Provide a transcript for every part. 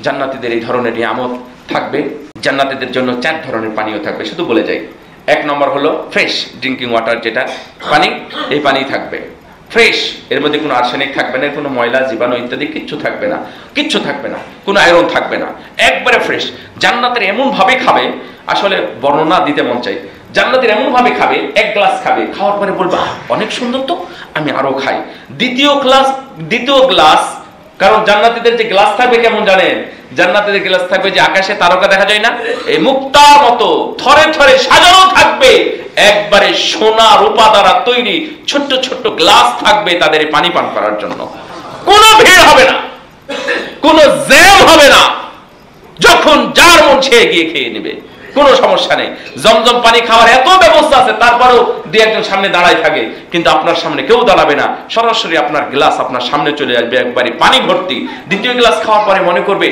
জান্নাতীদের এই ধরনের নিয়ামত থাকবে। জান্নাতীদের জন্য 4 ধরনের পানীয় থাকবে। শুধু বলে যাই, 1 নম্বর হলো ফ্রেশ ড্রিঙ্কিং ওয়াটার, যেটা পানি, এই পানি থাকবে ফ্রেশ। এর মধ্যে কোনো আর্সেনিক থাকবে না, কোনো ময়লা জীবাণু ইত্যাদি কিচ্ছু থাকবে না, কিচ্ছু থাকবে না, কোনো আয়রন থাকবে না, একবারে ফ্রেশ। জান্নাতের এমন ভাবে খাবে, আসলে বর্ণনা দিতে মন চাই। জান্নাতের এমন ভাবে খাবে, 1 গ্লাস খাবে, খাওয়ার পরে বলবে অনেক সুন্দর তো, আমি আরো খাই। দ্বিতীয় গ্লাস, কারণ জান্নাতীদের যে গ্লাস থাকবে কেমন জানেন? জান্নাতীদের গ্লাস থাকবে যে আকাশে তারকা দেখা যায় না, এই মুক্তার মতো থরে থরে সাজানো থাকবে, একবারে সোনা রূপা দ্বারা তৈরি ছোট্ট ছোট্ট গ্লাস থাকবে তাদের পানি পান করার জন্য। কোনো ভিড় হবে না, কোনো জ্যাম হবে না, যখন যার মন চেয়ে গিয়ে খেয়ে নেবে, কোনো সমস্যা নেই। জমজম পানি খাওয়ার এত ব্যবস্থা আছে, তারপরেও 2-1 জন সামনে দাঁড়ায় থাকে, কিন্তু আপনার সামনে কেউ দাঁড়াবে না, সরাসরি আপনার গ্লাস আপনার সামনে চলে আসবে, একবারে পানি ভর্তি। দ্বিতীয় গ্লাস খাওয়ার পরে মনে করবে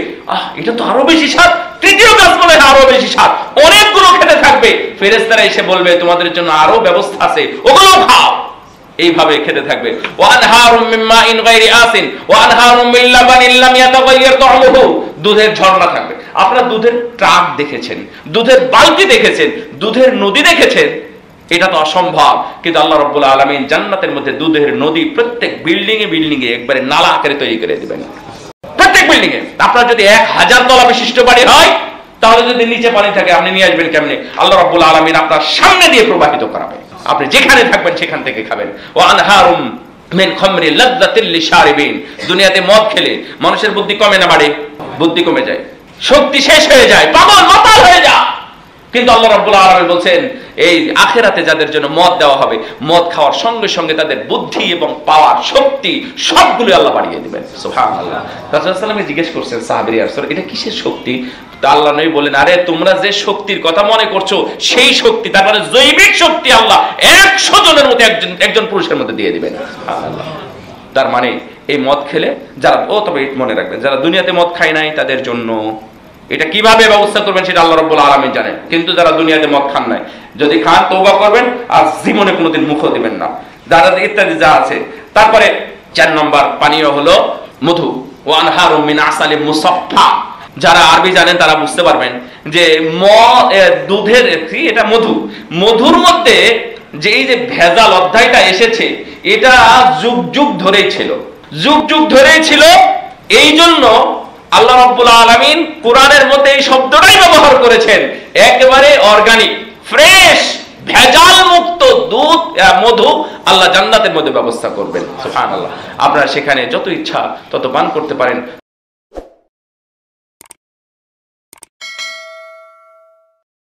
এটা তো আরো বেশি স্বাদ, তৃতীয় গ্লাস মনে হয় আরো বেশি স্বাদ, অনেকগুলো খেতে থাকবে। ফেরেশতারা এসে বলবে তোমাদের জন্য আরো ব্যবস্থা আছে, ওগুলো খাও। এইভাবে খেতে থাকবে। ওয়ানহারুম মিন মাইন গায়রি আসিন ওয়ানহারুম মিন লাবানিন লাম ইয়াতাগায়্যার তা'আমুহু, দুধের ঝর্ণা থাকবে। আপনারা দুধের ট্রাক দেখেছেন, দুধের বালতি দেখেছেন, দুধের নদী দেখেছেন, এটা তো অসম্ভব, কিন্তু আল্লাহ রাব্বুল আলামিন জান্নাতের মধ্যে দুধের নদী প্রত্যেক বিল্ডিং এ একবারে নালা আকারে তৈরি করে দিবেন। প্রত্যেক বিল্ডিং এ। আপনার যদি 1000 তলা বিশিষ্ট বাড়ি হয়, তাহলে যদি নিচে পানি থাকে আপনি নিয়ে আসবেন কেমনে? আল্লাহ রাব্বুল আলামিন আপনার সামনে দিয়ে প্রবাহিত করাবেন, আপনি যেখানে থাকবেন সেখান থেকে খাবেন। ওয়া আনহারুম মিন খামরি লাযযাতিল লিশারিবিন, দুনিয়াতে মদ খেলে মানুষের বুদ্ধি কমে না বাড়ে? বুদ্ধি কমে যায়, শক্তি শেষ হয়ে যায়, পাগল মাতাল হয়ে যায়। কিন্তু আল্লাহ রাব্বুল আলামিন বলছেন এই আখিরাতে যাদের জন্য মদ দেওয়া হবে, মদ খাওয়ার সঙ্গে সঙ্গে তাদের বুদ্ধি এবং পাওয়ার শক্তি সবগুলো আল্লাহ বাড়িয়ে দিবেন। সুবহানাল্লাহ। রাসূল সাল্লাল্লাহু আলাইহি ওয়াসাল্লাম জিজ্ঞেস করছেন সাহাবীরা, রাসূল এটা কিসের শক্তি? তা আল্লাহ নবী বলেন আরে তোমরা যে শক্তির কথা মনে করছো সেই শক্তি, তার মানে জৈবিক শক্তি আল্লাহ 100 জনের মধ্যে একজন পুরুষের মধ্যে দিয়ে দিবেন। সুবহানাল্লাহ। তার মানে এই মদ খেলে যারা, তবে মনে রাখবেন যারা দুনিয়াতে মদ খায় নাই তাদের জন্য এটা কিভাবে ব্যবস্থা করবেন সেটা আল্লাহ রাব্বুল আলামিন জানেন। কিন্তু যারা দুনিয়াতে মদ খান নাই, যদি খান তওবা করবেন আর জীবনে কোনোদিন মুখও দিবেন না, যারা ইত্যাদি যা আছে। তারপরে 4 নম্বর পানীয় হলো মধু। ওয়ানহারুম মিন আসালিম মুসাফফা, যারা আরবি জানেন তারা বুঝতে পারবেন যে দুধের কি এটা মধু, মধুর মধ্যে যে এই যে ভেজাল অধ্যায়টা এসেছে এটা যুগ যুগ ধরেই ছিল, যুগ যুগ ধরেই ছিল। এই জন্য আল্লাহ রাব্বুল আলামিন কোরআনের মধ্যে এই শব্দটাই ব্যবহার করেছেন, একেবারে অর্গানিক ফ্রেশ ভেজাল মুক্ত দুধ মধু আল্লাহ জান্নাতের মধ্যে ব্যবস্থা করবেন। সুবহানাল্লাহ। আপনারা সেখানে যত ইচ্ছা তত পান করতে পারেন।